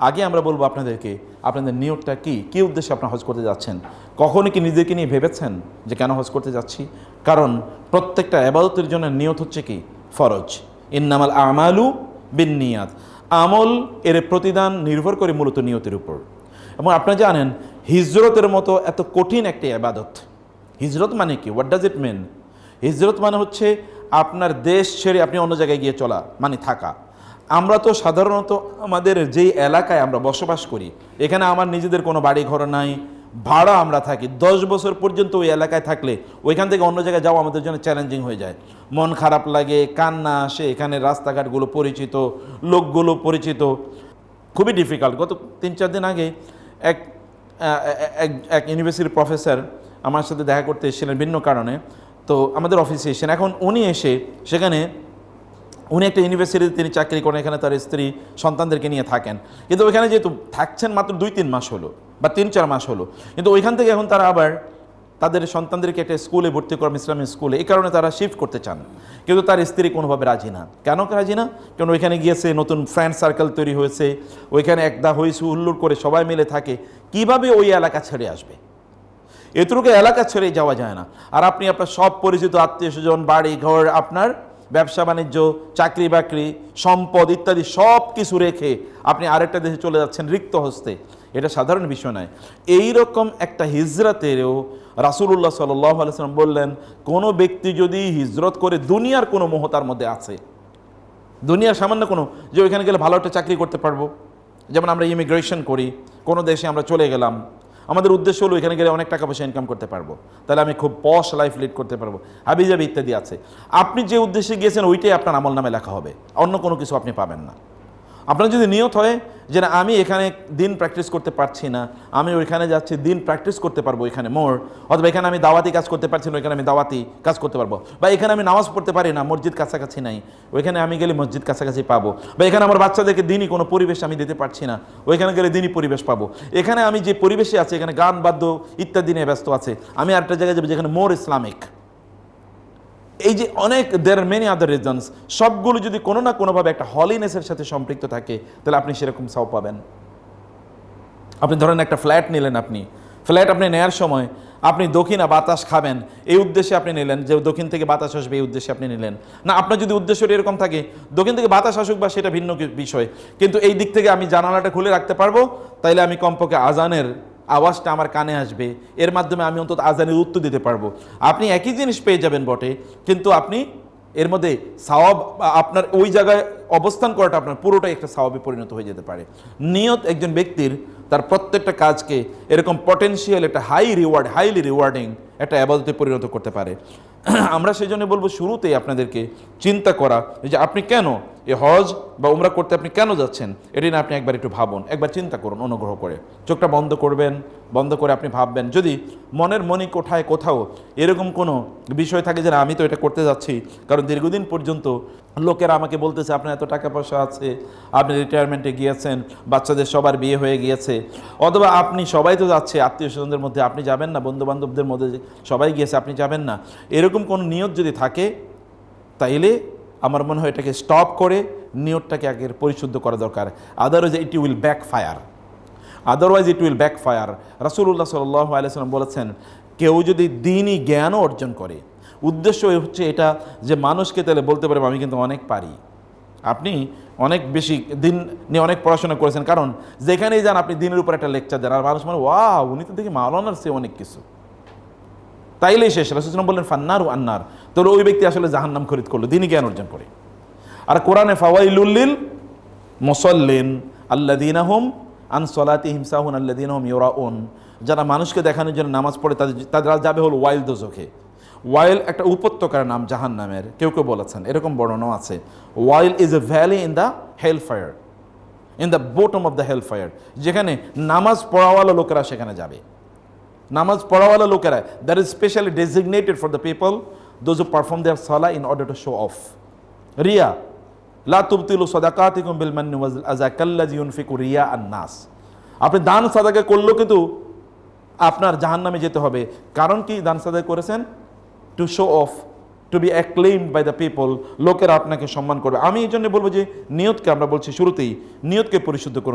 আগে আমরা বলবো আপনাদেরকে আপনাদের নিয়তটা কী উদ্দেশ্যে আপনারা হজ করতে যাচ্ছেন। কখনই কি নিজেকে নিয়ে ভেবেছেন যে কেন হজ করতে যাচ্ছি? কারণ প্রত্যেকটা ইবাদতের জন্য নিয়ত হচ্ছে কি ফরজ। ইন্নামাল আমালু বিন্নিয়াত, আমল এর প্রতিদান নির্ভর করে মূলত নিয়তের উপর। এবং আপনারা জানেন হিজরতের মতো এত কঠিন একটি ইবাদত। হিজরত মানে কি? হোয়াট ডাজ ইট মিন? হিজরত মানে হচ্ছে আপনার দেশ ছেড়ে আপনি অন্য জায়গায় গিয়ে চলা, মানে থাকা। আমরা তো সাধারণত আমাদের যেই এলাকায় আমরা বসবাস করি, এখানে আমার নিজেদের কোনো বাড়ি ঘর নাই, ভাড়া আমরা থাকি। 10 বছর পর্যন্ত ওই এলাকায় থাকলে ওইখান থেকে অন্য জায়গায় যাওয়া আমাদের জন্য চ্যালেঞ্জিং হয়ে যায়। মন খারাপ লাগে, কান্না আসে, এখানে রাস্তাঘাটগুলো পরিচিত, লোকগুলো পরিচিত, খুবই ডিফিকাল্ট। গত 3-4 দিন আগে এক ইউনিভার্সিটির প্রফেসর আমার সাথে দেখা করতে এসেছিলেন ভিন্ন কারণে। তো আমাদের অফিসে এসেছেন। এখন উনি এসে সেখানে, উনি একটা ইউনিভার্সিটিতে তিনি চাকরি করেন, এখানে তার স্ত্রী সন্তানদেরকে নিয়ে থাকেন। কিন্তু ওইখানে যেহেতু থাকছেন মাত্র 2-3 মাস হলো বা 3-4 মাস হলো, কিন্তু ওইখান থেকে এখন তারা আবার তাদের সন্তানদেরকে একটা স্কুলে ভর্তি করেন, ইসলামিক স্কুলে। এই কারণে তারা শিফট করতে চান, কিন্তু তার স্ত্রী কোনোভাবে রাজি না। কেন রাজি না? কারণ ওইখানে গিয়েছে, নতুন ফ্রেন্ড সার্কেল তৈরি হয়েছে, ওইখানে একদা হয়েছে হুল্লোড় করে সবাই মিলে থাকে। কিভাবে ওই এলাকা ছেড়ে আসবে? এতটুকু এলাকা ছেড়ে যাওয়া যায় না। আর আপনি আপনার সব পরিচিত আত্মীয় স্বজন, বাড়ি ঘর, আপনার ব্যবসা বাণিজ্য, চাকরি বাকরি, সম্পদ ইত্যাদি সব কিছু রেখে আপনি আরেকটা দেশে চলে যাচ্ছেন রিক্ত হস্তে। এটা সাধারণ বিষয় নয়। এইরকম একটা হিজরতেরও রাসূলুল্লাহ সাল্লাল্লাহু আলাইহি ওয়াসাল্লাম বললেন, কোনো ব্যক্তি যদি হিজরত করে দুনিয়ার কোনো মোহ তার মধ্যে আছে, দুনিয়ার সামান্য কোনো, যে ওইখানে গেলে ভালো একটা চাকরি করতে পারবো, যেমন আমরা ইমিগ্রেশন করি, কোনো দেশে আমরা চলে গেলাম, আমাদের উদ্দেশ্য হলো এখানে গেলে অনেক টাকা পয়সা ইনকাম করতে পারবো, তাহলে আমি খুব পশ লাইফ লিড করতে পারবো, হাবিজাবি ইত্যাদি আছে। আপনি যে উদ্দেশ্যে গিয়েছেন ওইটাই আপনার আমল নামে লেখা হবে, অন্য কোনো কিছু আপনি পাবেন না। আপনার যদি নিয়ত হয় যে না, আমি এখানে দিন প্র্যাকটিস করতে পারছি না, আমি ওইখানে যাচ্ছি দিন প্র্যাকটিস করতে পারবো এখানে মোর, অথবা এখানে আমি দাওয়াতি কাজ করতে পারছি না, ওইখানে আমি দাওয়াতি কাজ করতে পারবো, বা এখানে আমি নামাজ পড়তে পারি না, মসজিদ কাছাকাছি নাই, ওইখানে আমি গেলে মসজিদ কাছাকাছি পাবো, বা এখানে আমার বাচ্চাদেরকে দিনই কোনো পরিবেশ আমি দিতে পারছি না, ওইখানে গেলে দিনই পরিবেশ পাবো, এখানে আমি যে পরিবেশে আছি এখানে গান বাদ্য ইত্যাদি নিয়ে ব্যস্ত আছে, আমি আরেকটা জায়গায় যাবো যেখানে মোর ইসলামিক। এই যে অনেক দেয়ার মেনি আদার রিজনস, সবগুলো যদি কোনো না কোনোভাবে একটা হলিনেসের সাথে সম্পৃক্ত থাকে, তাহলে আপনি সেরকম সাও পাবেন। আপনি ধরেন একটা ফ্ল্যাট নিলেন, আপনি নেওয়ার সময় আপনি দক্ষিণা বাতাস খাবেন এই উদ্দেশ্যে আপনি নিলেন, যে দক্ষিণ থেকে বাতাস আসবে এই উদ্দেশ্যে আপনি নিলেন না। আপনার যদি উদ্দেশ্যটা এরকম থাকে দক্ষিণ থেকে বাতাস আসুক বা সেটা ভিন্ন বিষয়, কিন্তু এই দিক থেকে আমি জানালাটা খুলে রাখতে পারবো, তাইলে আমি কমপক্ষে আজানের আওয়াজটা আমার কানে আসবে, এর মাধ্যমে আমি অন্তত আজানের উত্তর দিতে পারবো। আপনি একই জিনিস পেয়ে যাবেন বটে, কিন্তু আপনি এর মধ্যে সওয়াব, আপনার ওই জায়গায় অবস্থান করাটা আপনার পুরোটাই একটা সওয়াবে পরিণত হয়ে যেতে পারে। নিয়ত একজন ব্যক্তির তার প্রত্যেকটা কাজকে এরকম পটেনশিয়াল একটা হাইলি রিওয়ার্ডিং একটা ইবাদতে পরিণত করতে পারে। আমরা সেই জন্য বলবো শুরুতেই আপনাদেরকে চিন্তা করা যে আপনি কেন এই হজ বা উমরা করতে আপনি কেন যাচ্ছেন, এটি না আপনি একবার একটু ভাবুন, একবার চিন্তা করুন অনুগ্রহ করে। চোখটা বন্ধ করবেন, বন্ধ করে আপনি ভাববেন, যদি মনের মণিকোঠায় কোথাও এরকম কোনো বিষয় থাকে যে আমি তো এটা করতে যাচ্ছি কারণ দীর্ঘদিন পর্যন্ত লোকেরা আমাকে বলতেছে আপনার এত টাকা পয়সা আছে, আপনি রিটায়ারমেন্টে গিয়েছেন, বাচ্চাদের সবার বিয়ে হয়ে গিয়েছে, অথবা আপনি সবাই তো যাচ্ছে আত্মীয় স্বজনদের মধ্যে, আপনি যাবেন না, বন্ধু বান্ধবদের মধ্যে সবাই গিয়েছে আপনি যাবেন না, এরকম কোনো নিয়ত যদি থাকে, তাইলে আমার মনে হয় এটাকে স্টপ করে নিয়তটাকে আগে পরিশুদ্ধ করা দরকার। Otherwise it will backfire. রাসূলুল্লাহ সাল্লাল্লাহু আলাইহি ওয়াসাল্লাম বলেছেন, কেউ যদি দ্বীনি জ্ঞানও অর্জন করে, উদ্দেশ্য হচ্ছে এটা যে মানুষকে তাহলে বলতে পারবে আমি কিন্তু অনেক পারি, আপনি অনেক বেশি দিন নিয়ে অনেক পড়াশোনা করেছেন, কারণ যেখানেই যান আপনি দিনের উপর একটা লেকচার দেন, আর মানুষ মানে ওয়াও উনি তো দেখি মাওলানার চেয়ে অনেক কিছু, তাইলেই শেষ। রাসূলুল্লাহ সাল্লাল্লাহু আলাইহি ওয়াসাল্লাম বললেন ফান্নারু আন্নার, তো ওই ব্যক্তি আসলে জাহান্নাম খরিদ করলো দ্বীনি জ্ঞান অর্জন করে। আর কোরআনে ফাওয়াইলুল লিল মুসাল্লিন আল্লাযীনা হুম আন সলাতিহিম সাহুন আল্লাযীনা হুম ইউরাউন, যারা মানুষকে দেখানোর জন্য নামাজ পড়ে তারা যাবে হলো ওয়াইল দোজখে। ওয়াইল একটা উপত্যকার নাম জাহান্নামের, কেউ কেউ বলেছেন, এরকম বর্ণনাও আছে। ওয়াইল is a valley in the hell fire, in the bottom of the hell fire, যেখানে নামাজ পড়াওয়ালা লোকেরা সেখানে যাবে। নামাজ পড়াওয়ালা লোকেরা, that is specially designated for the people those who perform their সালাহ in order to show off. রিয়া লা তুবতিলু সাদাকাতিকুম বিল মান্নি ওয়াল আযা কাল্লাযী ইউনফিকু রিয়া আন-নাস। আপনি দান সাদাকা করলেও কিন্তু আপনার জাহান্নামে যেতে হবে। কারণ কি দান সাদাকা করেছেন? To show off, to be acclaimed by the people, লোকেরা আপনাকে সম্মান করবে। আমি এই জন্য বলবো যে নিয়তকে, আমরা বলছি শুরুতেই নিয়তকে পরিশুদ্ধ করুন।